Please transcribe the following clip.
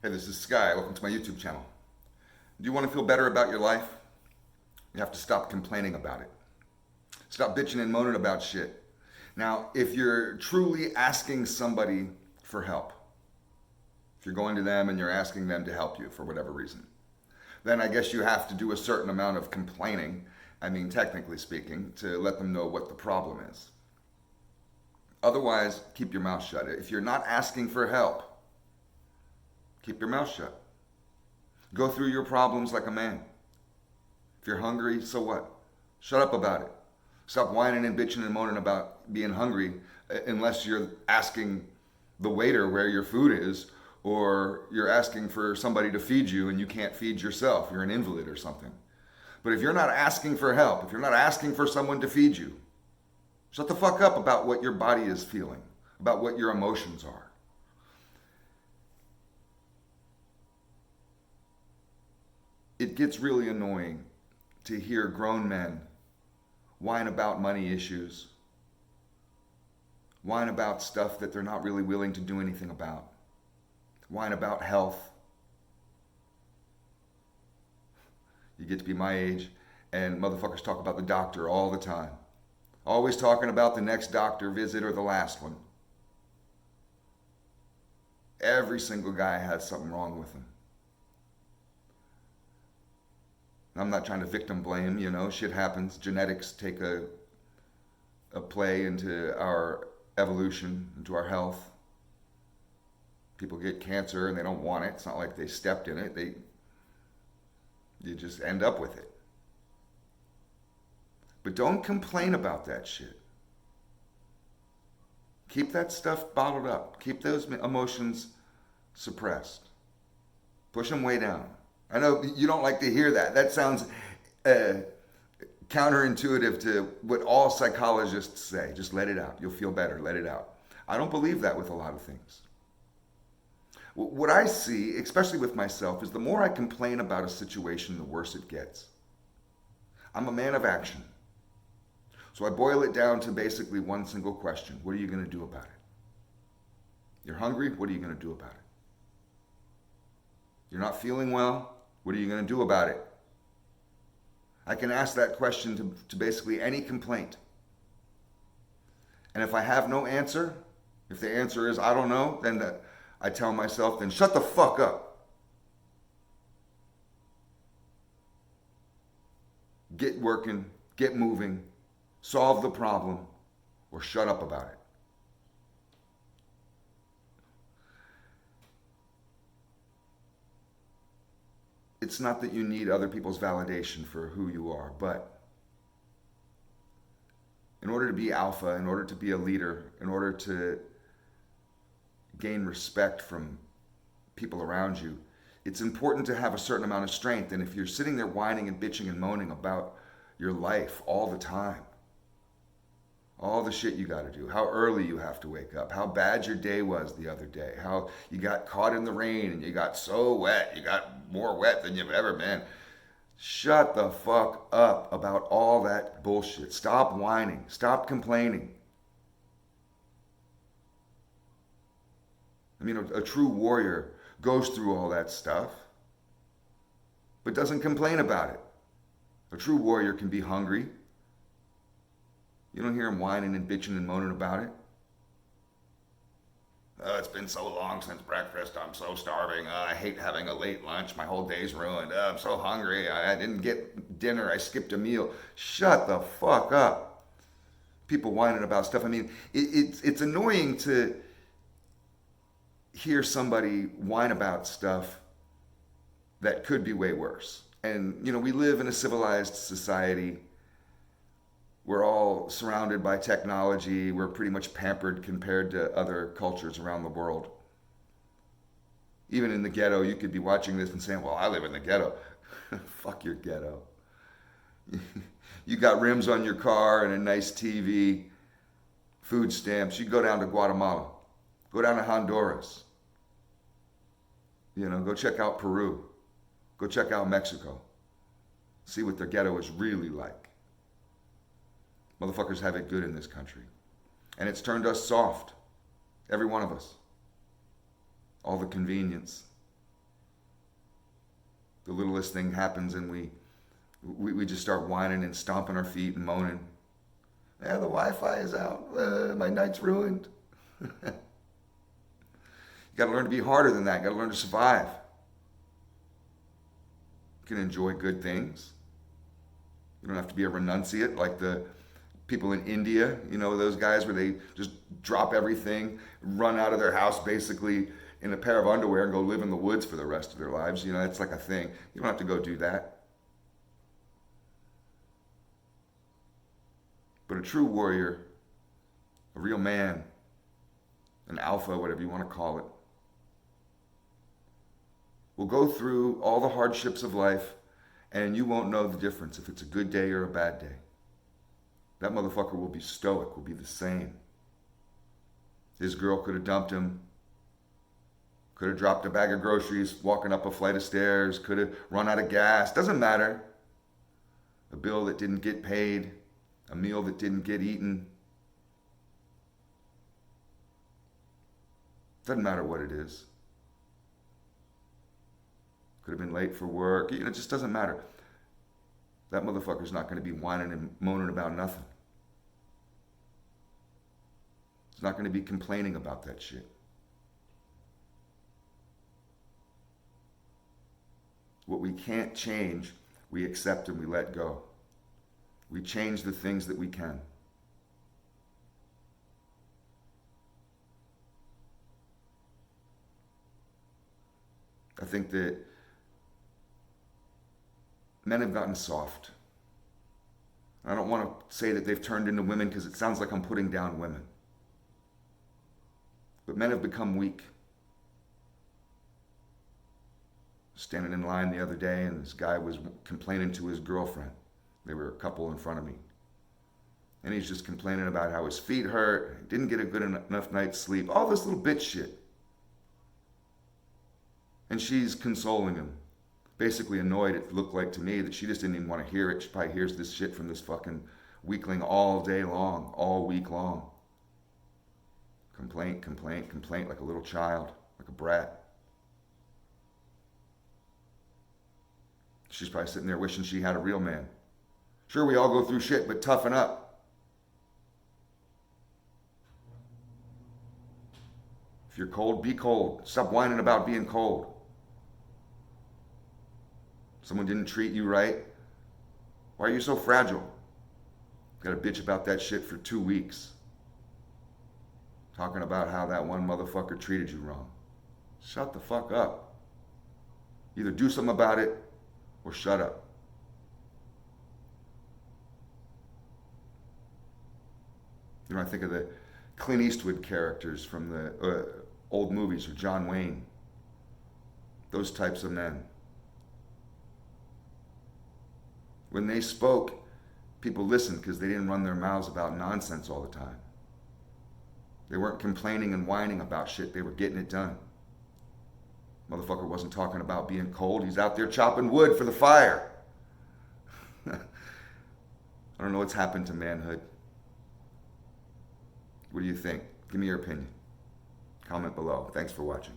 Hey, this is Sky. Welcome to my YouTube channel. Do you want to feel better about your life? You have to stop complaining about it. Stop bitching and moaning about shit. Now, if you're truly asking somebody for help, if you're going to them and you're asking them to help you for whatever reason, then I guess you have to do a certain amount of complaining, technically speaking, to let them know what the problem is. Otherwise, keep your mouth shut. If you're not asking for help, keep your mouth shut. Go through your problems like a man. If you're hungry, so what? Shut up about it. Stop whining and bitching and moaning about being hungry unless you're asking the waiter where your food is, or you're asking for somebody to feed you and you can't feed yourself. You're an invalid or something. But if you're not asking for help, if you're not asking for someone to feed you, shut the fuck up about what your body is feeling, about what your emotions are. It gets really annoying to hear grown men whine about money issues, whine about stuff that they're not really willing to do anything about, whine about health. You get to be my age, and motherfuckers talk about the doctor all the time. Always talking about the next doctor visit or the last one. Every single guy has something wrong with him. I'm not trying to victim blame, shit happens. Genetics take a play into our evolution, into our health. People get cancer and they don't want it. It's not like they stepped in it. You just end up with it. But don't complain about that shit. Keep that stuff bottled up. Keep those emotions suppressed. Push them way down. I know you don't like to hear that. That sounds counterintuitive to what all psychologists say. Just let it out. You'll feel better. Let it out. I don't believe that with a lot of things. What I see, especially with myself, is the more I complain about a situation, the worse it gets. I'm a man of action. So I boil it down to basically one single question. What are you going to do about it? You're hungry? What are you going to do about it? You're not feeling well? What are you going to do about it? I can ask that question to basically any complaint. And if I have no answer, if the answer is I don't know, then I tell myself, then shut the fuck up. Get working, get moving, solve the problem, or shut up about it. It's not that you need other people's validation for who you are, but in order to be alpha, in order to be a leader, in order to gain respect from people around you, it's important to have a certain amount of strength. And if you're sitting there whining and bitching and moaning about your life all the time, all the shit you got to do, how early you have to wake up, how bad your day was the other day, how you got caught in the rain and you got so wet, you got more wet than you've ever been. Shut the fuck up about all that bullshit. Stop whining. Stop complaining. A true warrior goes through all that stuff, but doesn't complain about it. A true warrior can be hungry. You don't hear him whining and bitching and moaning about it. Oh, it's been so long since breakfast. I'm so starving. I hate having a late lunch. My whole day's ruined. I'm so hungry. I didn't get dinner. I skipped a meal. Shut the fuck up. People whining about stuff. It's annoying to hear somebody whine about stuff that could be way worse. And, we live in a civilized society. We're all surrounded by technology. We're pretty much pampered compared to other cultures around the world. Even in the ghetto, you could be watching this and saying, well, I live in the ghetto. Fuck your ghetto. You got rims on your car and a nice TV, food stamps. You go down to Guatemala. Go down to Honduras. Go check out Peru. Go check out Mexico. See what their ghetto is really like. Motherfuckers have it good in this country. And it's turned us soft. Every one of us. All the convenience, The littlest thing happens and we just start whining and stomping our feet and moaning. Yeah, the Wi-Fi is out. My night's ruined. You got to learn to be harder than that. You got to learn to survive. You can enjoy good things. You don't have to be a renunciate like the people in India, you know, those guys where they just drop everything, run out of their house basically in a pair of underwear and go live in the woods for the rest of their lives. You know, that's like a thing. You don't have to go do that. But a true warrior, a real man, an alpha, whatever you want to call it, will go through all the hardships of life and you won't know the difference if it's a good day or a bad day. That motherfucker will be stoic, will be the same. His girl could have dumped him, could have dropped a bag of groceries walking up a flight of stairs, could have run out of gas, doesn't matter. A bill that didn't get paid, a meal that didn't get eaten. Doesn't matter what it is. Could have been late for work. You know, it just doesn't matter. That motherfucker's not going to be whining and moaning about nothing. He's not going to be complaining about that shit. What we can't change, we accept and we let go. We change the things that we can. I think that men have gotten soft. I don't want to say that they've turned into women because it sounds like I'm putting down women. But men have become weak. Standing in line the other day and this guy was complaining to his girlfriend. They were a couple in front of me. And he's just complaining about how his feet hurt, didn't get a good enough night's sleep, all this little bitch shit. And she's consoling him. Basically annoyed, it looked like to me, that she just didn't even want to hear it. She probably hears this shit from this fucking weakling all day long, all week long. Complaint, complaint, complaint, like a little child, like a brat. She's probably sitting there wishing she had a real man. Sure, we all go through shit, but toughen up. If you're cold, be cold. Stop whining about being cold. Someone didn't treat you right. Why are you so fragile? Got to bitch about that shit for 2 weeks. Talking about how that one motherfucker treated you wrong. Shut the fuck up. Either do something about it or shut up. You know, I think of the Clint Eastwood characters from the old movies, or John Wayne. Those types of men. When they spoke, people listened because they didn't run their mouths about nonsense all the time. They weren't complaining and whining about shit. They were getting it done. Motherfucker wasn't talking about being cold. He's out there chopping wood for the fire. I don't know what's happened to manhood. What do you think? Give me your opinion. Comment below. Thanks for watching.